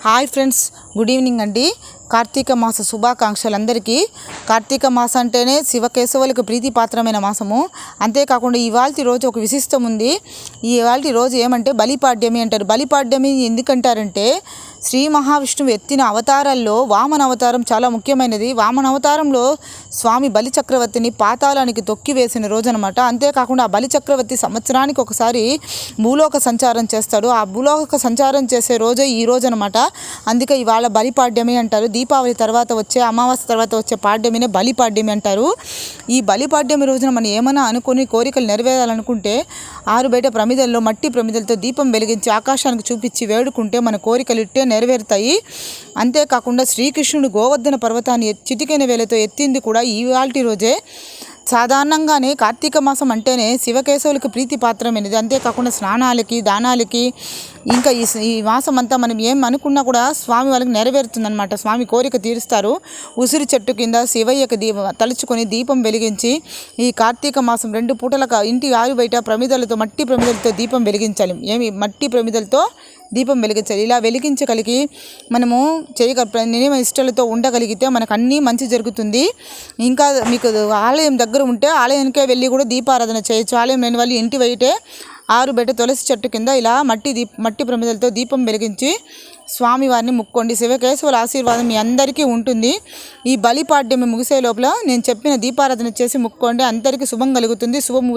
Hi friends, good evening అండి. కార్తీక మాస శుభాకాంక్షలు అందరికీ. కార్తీక మాసం అంటేనే శివకేశవులకు ప్రీతిపాత్రమైన మాసము. అంతేకాకుండా ఇవాల్టి రోజు ఒక విశిష్టం ఉంది. ఈ ఇవాల్టి రోజు ఏమంటే బలిపాడ్యమి అంటారు. బలిపాడ్యమి ఎందుకంటారంటే శ్రీ మహావిష్ణువు ఎత్తిన అవతారాల్లో వామన అవతారం చాలా ముఖ్యమైనది. వామన అవతారంలో స్వామి బలి చక్రవర్తిని పాతాళానికి తొక్కివేసిన రోజు అనమాట. అంతేకాకుండా ఆ బలి చక్రవర్తి సంవత్సరానికి ఒకసారి భూలోక సంచారం చేస్తాడు. ఆ భూలోక సంచారం చేసే రోజే ఈ రోజు అనమాట. అందుకే ఇవాళ బలిపాడ్యమి అంటారు. దీపావళి తర్వాత వచ్చే అమావాస్య తర్వాత వచ్చే పాడ్యమినే బలిపాడ్యమి అంటారు. ఈ బలిపాడ్యమి రోజున మనం ఏమైనా అనుకుని కోరికలు నెరవేరాలనుకుంటే ఆరుబయట ప్రమిదల్లో మట్టి ప్రమిదలతో దీపం వెలిగించి ఆకాశానికి చూపించి వేడుకుంటే మన కోరికలు ఇట్టే నెరవేరుతాయి. అంతేకాకుండా శ్రీకృష్ణుడు గోవర్ధన పర్వతాన్ని చిటికెన వేలతో ఎత్తింది కూడా ఇవాల్టి రోజే. సాధారణంగానే కార్తీక మాసం అంటేనే శివకేశవులకు ప్రీతిపాత్రమైనది. అంతేకాకుండా స్నానాలకి, దానాలకి, ఇంకా ఈ మాసం అంతా మనం ఏం అనుకున్నా కూడా స్వామి వాళ్ళకి నెరవేరుతుందన్నమాట. స్వామి కోరిక తీరుస్తారు. ఉసిరి చెట్టు కింద శివయ్యకి తలుచుకొని దీపం వెలిగించి ఈ కార్తీక మాసం 2 పూటలకు ఇంటి ఆరు బయట ప్రమిదలతో మట్టి ప్రమిదలతో దీపం వెలిగించాలి. మట్టి ప్రమిదలతో దీపం వెలిగించాలి. ఇలా వెలిగించగలిగి మనము నియమ ఇష్టలతో ఉండగలిగితే మనకు అన్నీ మంచి జరుగుతుంది. ఇంకా మీకు ఆలయం దగ్గర ఉంటే ఆలయానికే వెళ్ళి కూడా దీపారాధన చేయొచ్చు. ఆలయం లేని వాళ్ళు ఇంటి బయటే ఆరు బయట తులసి చెట్టు కింద ఇలా మట్టి ప్రమిదలతో దీపం వెలిగించి స్వామివారిని ముక్కోండి. శివకేశవుల ఆశీర్వాదం మీ అందరికీ ఉంటుంది. ఈ బలిపాడ్యమి ముగిసే లోపల నేను చెప్పిన దీపారాధన చేసి ముక్కోండి. అందరికీ శుభం కలుగుతుంది. శుభము.